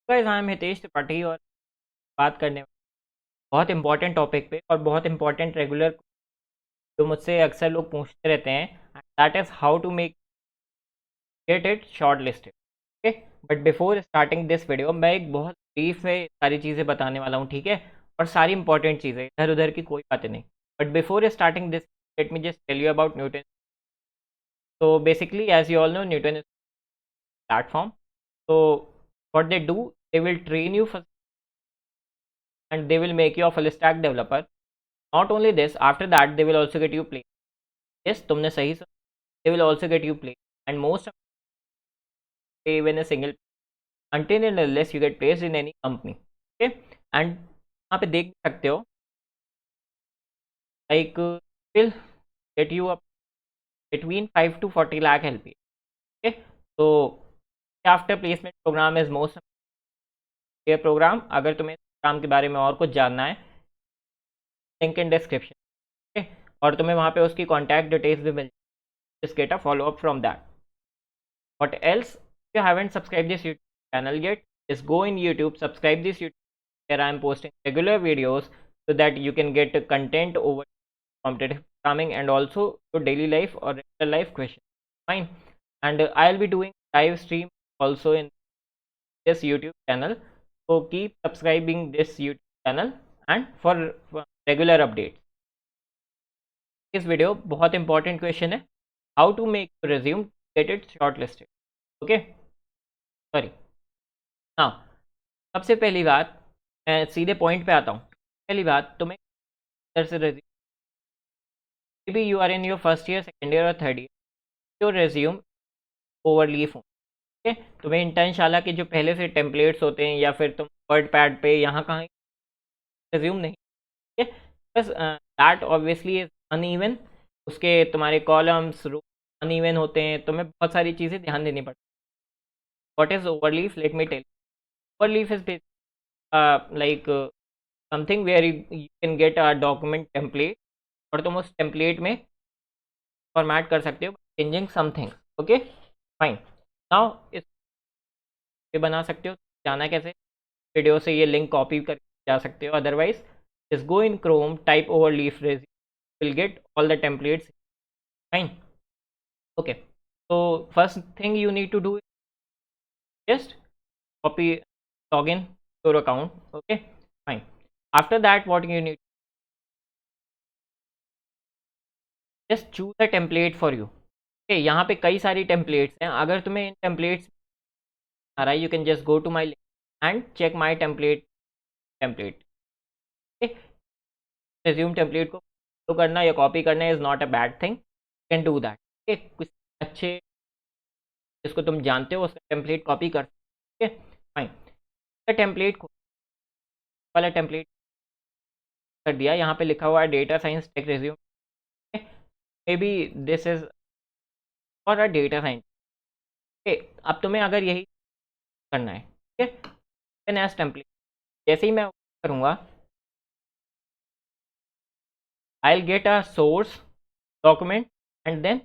Guys I am Hitesh Tripathi और बात करने वाले बहुत इंपॉर्टेंट टॉपिक पे और बहुत इंपॉर्टेंट रेगुलर जो मुझसे अक्सर लोग पूछते रहते हैं that is how to make get it short listed. Okay, but before starting this video मैं एक बहुत ब्रीफ में सारी चीज़ें बताने वाला हूँ, ठीक है। और सारी इंपॉर्टेंट चीज़ें, इधर उधर की कोई बातें नहीं। But before starting this let me just tell you about Newton. तो basically as you all know Newton is platform. so what they do, they will train you first and they will make you a full stack developer. Not only this, after that they will also get you play. Yes, तुमने सही सुना, they will also get you play and most of play even a single until and unless you get placed in any company. Okay, and यहाँ पे देख सकते हो like will get you up between 5 to 40 lakh LP. Okay, so after placement program is most ये programme, अगर तुम्हें programme के बारे में और कुछ जानना है लिंक इन डिस्क्रिप्शन। ओके, और तुम्हें वहाँ पे उसकी कॉन्टैक्ट डिटेल्स भी मिल just get a follow up from that. What else? If you haven't subscribed this YouTube channel yet, just go in YouTube, subscribe this YouTube where I am posting regular videos so that you can get content over competitive programming and also your daily life or real life questions. Fine. And I'll be doing live stream also in this YouTube channel. So keep subscribing this YouTube channel and for regular updates. इस video बहुत important question है, how to make resume get it short listed. Okay, sorry. हाँ, सबसे पहली बात, मैं सीधे point पे आता हूँ। पहली बात, तुम्हें इधर से resume, maybe you are in your first year, second year और third year, your resume overleaf हो। ठीक है, तुम्हें इंटर्नशाला के जो पहले से टेम्पलेट्स होते हैं या फिर तुम वर्ड पैड पे यहाँ कहाँ रिज्यूम नहीं, ठीक है। बस दैट ऑब्वियसली इज अनइवन, उसके तुम्हारे कॉलम्स रो अनइवन होते हैं, तुम्हें बहुत सारी चीज़ें ध्यान देनी पड़ती है। What is Overleaf? Let me tell. Overleaf is like something where you can get a document template और तुम उस टेम्पलेट में फॉर्मेट कर सकते हो changing something. Okay, fine. Now इस पे बना सकते हो, जाना कैसे? वीडियो से ये लिंक कॉपी कर जा सकते हो, otherwise just go in Chrome, type overleaf resume, will get all the templates. Fine. Okay, so first thing you need to do is just copy, login your account. Okay, fine. After that what you need, just choose a template for you. Okay, यहाँ पे कई सारी templates हैं, अगर तुम्हें इन templates आ रहा है, you can just go to my link and check my template. Okay, resume template को follow करना या कॉपी करना is not a bad thing, you can do that. Okay, कुछ अच्छे जिसको तुम जानते हो उसका टेम्पलेट कॉपी कर सकते हो। फाइन, टेम्पलेट वाला टेम्पलेट कर दिया, यहाँ पे लिखा हुआ है data science tech resume. May be this is for a data science. अब तुम्हें अगर यही करना है, ठीक है, नेक्स्ट टेम्पलेट जैसे ही मैं करूँगा, I will get a source document and then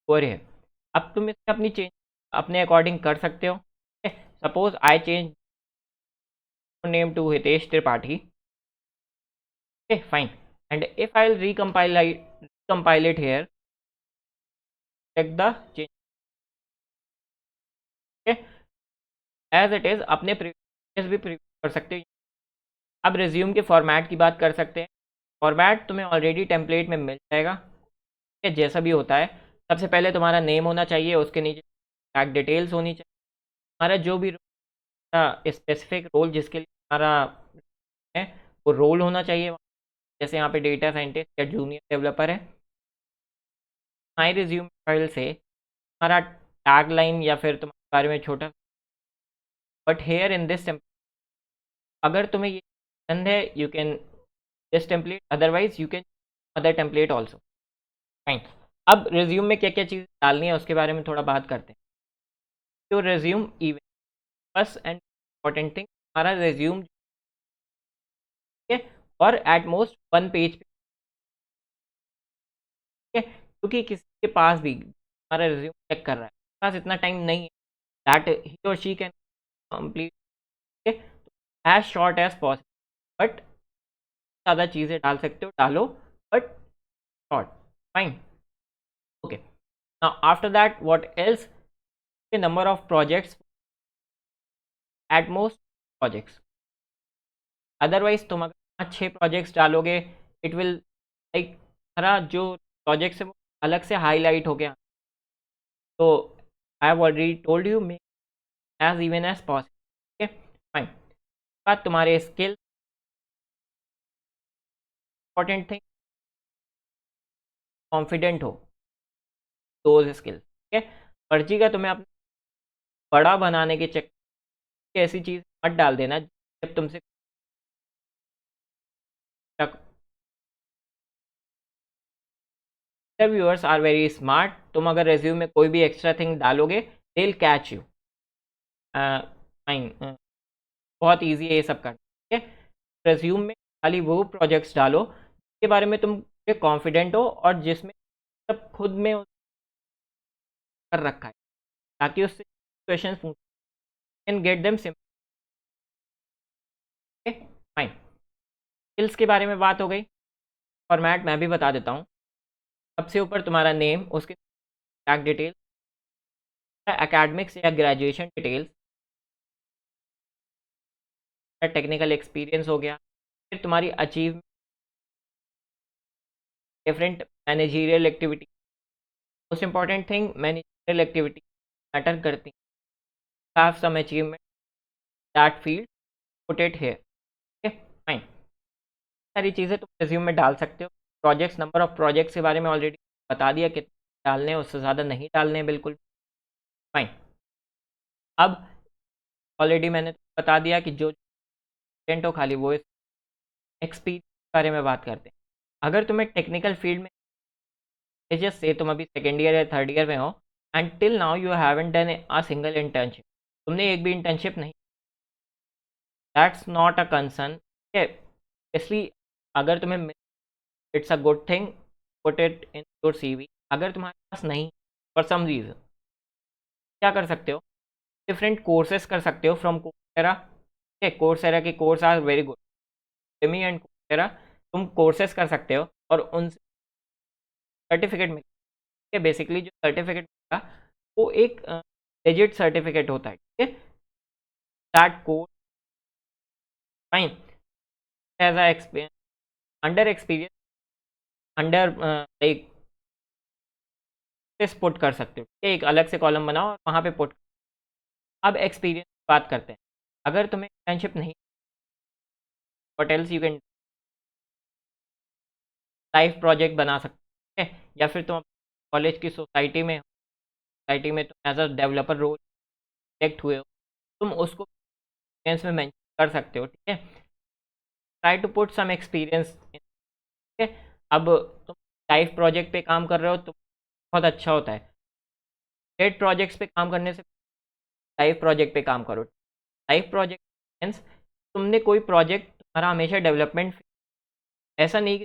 over here. अब तुम इसमें अपनी चेंज अपने अकॉर्डिंग कर सकते हो। Suppose I change name to Hitesh Tripathi. Okay, fine. And if I'll recompile it here, check the change. Okay, as it is, अपने previous भी प्रीव्यू कर सकते हो। अब रिज्यूम के फॉर्मेट की बात कर सकते हैं। फॉर्मेट तुम्हें ऑलरेडी टेम्पलेट में मिल जाएगा, ठीक है, जैसा भी होता है। सबसे पहले तुम्हारा नेम होना चाहिए, उसके नीचे टैग डिटेल्स होनी चाहिए, तुम्हारा जो भी स्पेसिफिक रोल जिसके लिए तुम्हारा है वो रोल होना चाहिए। जैसे यहाँ पे डेटा साइंटिस्ट या जूनियर डेवलपर है, माई रिज्यूम फाइल से तुम्हारा टैग लाइन या फिर तुम्हारे बारे में छोटा, बट हेयर इन दिस अगर तुम्हें ये पसंद है you can this template, otherwise you can other template also. Fine. अब रिज्यूम में क्या क्या चीज़ डालनी है उसके बारे में थोड़ा बात करते हैं। तो resume event, first and important thing, हमारा रिज्यूम है और एट मोस्ट वन पेज पे, ठीक है, क्योंकि किसी के पास भी हमारा रिज्यूम चेक कर रहा है, पास इतना टाइम नहीं है दैट ही और शी कैन कंप्लीट ठीक है, as short as possible, but ज़्यादा चीज़ें डाल सकते हो डालो, but short, fine, okay. Now after that what else, number of projects, at most projects, otherwise तुम अगर 5-6 प्रोजेक्ट्स डालोगे, इट विल लाइक सारा जो प्रोजेक्ट्स है वो अलग से हाईलाइट हो गया। तो I have already told you, make as even as possible, okay fine. बात तुम्हारे स्किल, इंपॉर्टेंट थिंग, कॉन्फिडेंट हो, दोज स्किल्स, ठीक है। फर्जी का तुम्हें अपना बड़ा बनाने के चक्कर ऐसी चीज़ मत डाल देना जब तुमसे इंटरव्यूअर्स आर वेरी स्मार्ट। तुम अगर रेज्यूम में कोई भी एक्स्ट्रा थिंग डालोगे, they will catch you, fine, बहुत ईजी है ये सब करना, ठीक है। रेज्यूम में खाली वो प्रोजेक्ट्स डालो जिसके बारे में तुम कॉन्फिडेंट हो और जिसमें सब खुद में कर रखा है, ताकि उससे क्वेश्चन पूछ can get them simple, fine. Skills के बारे में बात हो गई, फॉर्मेट मैं भी बता देता हूँ। सबसे ऊपर तुम्हारा नेम, उसके टैग डिटेल, एकेडमिक्स या ग्रेजुएशन डिटेल्स, टेक्निकल एक्सपीरियंस हो गया, फिर तुम्हारी achieve different managerial activity, most important thing managerial activity matter करती हैं, have some achievement that field, put it here, okay fine. सारी चीज़ें तुम रिज्यूम में डाल सकते हो। प्रोजेक्ट्स, नंबर ऑफ प्रोजेक्ट्स के बारे में ऑलरेडी बता दिया कितने डालने हैं, उससे ज़्यादा नहीं डालने हैं, बिल्कुल फाइन। अब ऑलरेडी मैंने बता दिया कि जो स्टूडेंट हो खाली वो एक्सपीरियंस के बारे में बात करते हैं। अगर तुम्हें टेक्निकल फील्ड में, जस्ट से तुम अभी सेकेंड ईयर या थर्ड ईयर में हो and till now you haven't done a single internship, तुमने एक भी इंटर्नशिप नहीं, दैट्स नॉट अ कंसर्न, ठीक है। इसलिए अगर तुम्हें, it's a good thing, put it in your CV. अगर तुम्हारे पास नहीं, फॉर सम रीज़न, क्या कर सकते हो, डिफरेंट कोर्सेज कर सकते हो फ्रॉम कोर्सेरा, ठीक है। कोर्सेरा के course are very good, Udemy and Coursera, तुम कोर्सेज कर सकते हो और उनसे सर्टिफिकेट मिल, ठीक है। बेसिकली जो सर्टिफिकेट मिलेगा वो एक लेजिट सर्टिफिकेट होता है, ठीक है। That course, fine, as a experience, under experience, under like put कर सकते हो, ठीक है। एक अलग से कॉलम बनाओ और वहाँ पे पुट। अब एक्सपीरियंस बात करते हैं। अगर तुम्हें इंटर्नशिप नहीं, what else you can, life project बना सकते हैं, या फिर तुम कॉलेज की सोसाइटी में, सोसाइटी में तुम as a developer role select हुए हो, तुम उसको एक्सपीरियंस में मेंशन कर सकते हो, ठीक है। Try to put some experience, ठीक है। अब तुम लाइफ प्रोजेक्ट पे काम कर रहे हो तो बहुत अच्छा होता है। पेड प्रोजेक्ट्स पे काम करने से लाइफ प्रोजेक्ट पे काम करो। लाइफ प्रोजेक्ट मीन्स तुमने कोई प्रोजेक्ट, तुम्हारा हमेशा डेवलपमेंट, ऐसा नहीं कि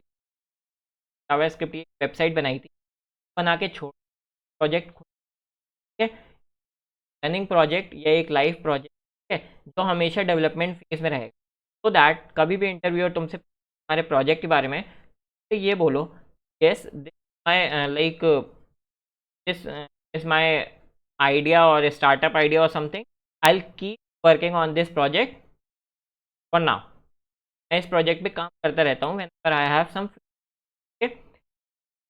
जावास्क्रिप्ट की वेबसाइट बनाई थी, बना के छोड़ प्रोजेक्ट, ठीक है। रनिंग प्रोजेक्ट या एक लाइव प्रोजेक्ट, ठीक है, जो हमेशा डेवलपमेंट फेज में रहेगा, तो दैट कभी भी इंटरव्यूअर तुमसे हमारे प्रोजेक्ट के बारे में तो ये बोलो, yes my like this is my idea और स्टार्टअप आइडिया और something, I will keep working on this project for now. मैं इस प्रोजेक्ट पे काम करता रहता हूँ, whenever I have some,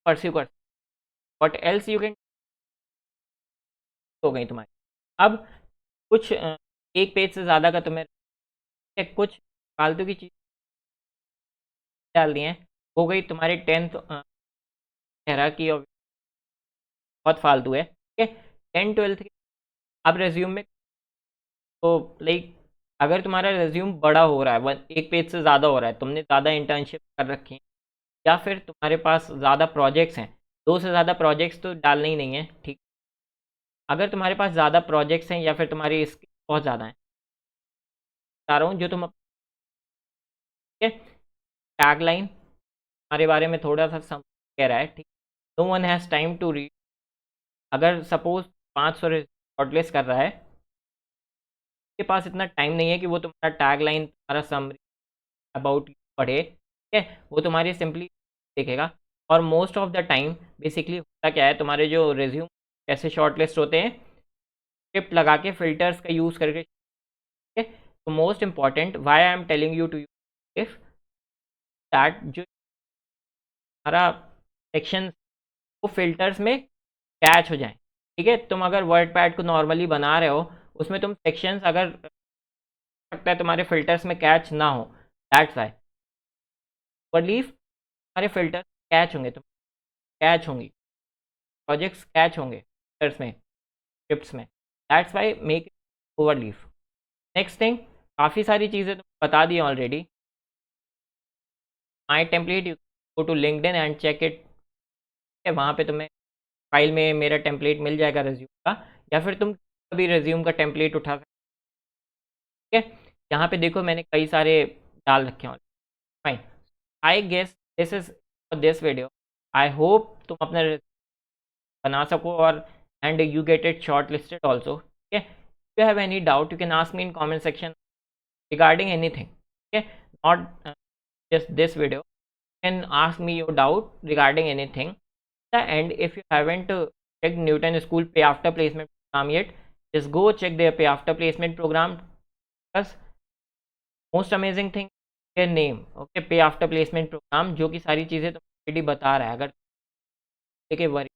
pursue कर, व्हाट एल्स यू कैन, हो गई तुम्हारी। अब कुछ एक पेज से ज़्यादा का तुम्हें कुछ फालतू की चीज़ डाल दी हैं, हो गई तुम्हारी 10th चेहरा की, और बहुत फालतू है, ठीक है। 10th-12th की अब रेज्यूम में, तो लाइक अगर तुम्हारा रेज्यूम बड़ा हो रहा है, एक पेज से ज़्यादा हो रहा है, तुमने ज़्यादा इंटर्नशिप कर रखी है, या फिर तुम्हारे पास ज़्यादा प्रोजेक्ट्स हैं, दो से ज़्यादा प्रोजेक्ट्स तो डालने ही नहीं है, ठीक। अगर तुम्हारे पास ज़्यादा प्रोजेक्ट्स हैं या फिर तुम्हारी स्किल बहुत ज़्यादा है, बता रहा हूँ जो तुम, ठीक है, टैगलाइन हमारे बारे में थोड़ा सा कह रहा है, ठीक। No one has time to read, अगर सपोज 500 शॉर्टलिस्ट कर रहा है, के पास इतना टाइम नहीं है कि वो तुम्हारा टैग लाइन, तुम्हारा समरी अबाउट पढ़े, ठीक है, वो तुम्हारी सिंपली देखेगा। और most of the time basically होता क्या है, तुम्हारे जो रिज्यूम कैसे शॉर्ट लिस्ट होते हैं, स्क्रिप्ट लगा के फिल्टर्स का यूज़ करके, ठीक है। तो most important why I am telling you to you if that जो हमारा सेक्शन वो फिल्टर्स में कैच हो जाए, ठीक है। तुम अगर वर्ड पैड को नॉर्मली बना रहे हो, उसमें तुम सेक्शंस अगर सकता है तुम्हारे फिल्टर्स में कैच ना हो, दैट्स वाई लीव तुम्हारे फिल्टर्स कैच होंगे, तुम कैच होंगी, प्रोजेक्ट्स कैच होंगे फिल्टर्स में, स्क्रिप्ट्स में, that's why make Overleaf. Next thing, काफ़ी सारी चीज़ें तुम बता दी already. My template, you go to LinkedIn and check it, वहाँ पे तुम्हें फाइल में मेरा टेम्पलेट मिल जाएगा रिज्यूम का, या फिर तुम कभी रिज्यूम का टेम्पलेट उठा सकते, ठीक है। यहाँ पे देखो मैंने कई सारे डाल रखे हैं, fine. I guess this is this video, I hope तुम अपना बना सको और and you get it short listed also, ठीक है। if you have any doubt you can ask me in comment section regarding anything, okay, not just this video, you can ask me your doubt regarding anything. And if you haven't checked Newton School pay after placement program yet, just go check their pay after placement program, because most amazing thing their name, okay, pay after placement program, जो कि सारी चीज़ें तो already बता रहा है। अगर देखिए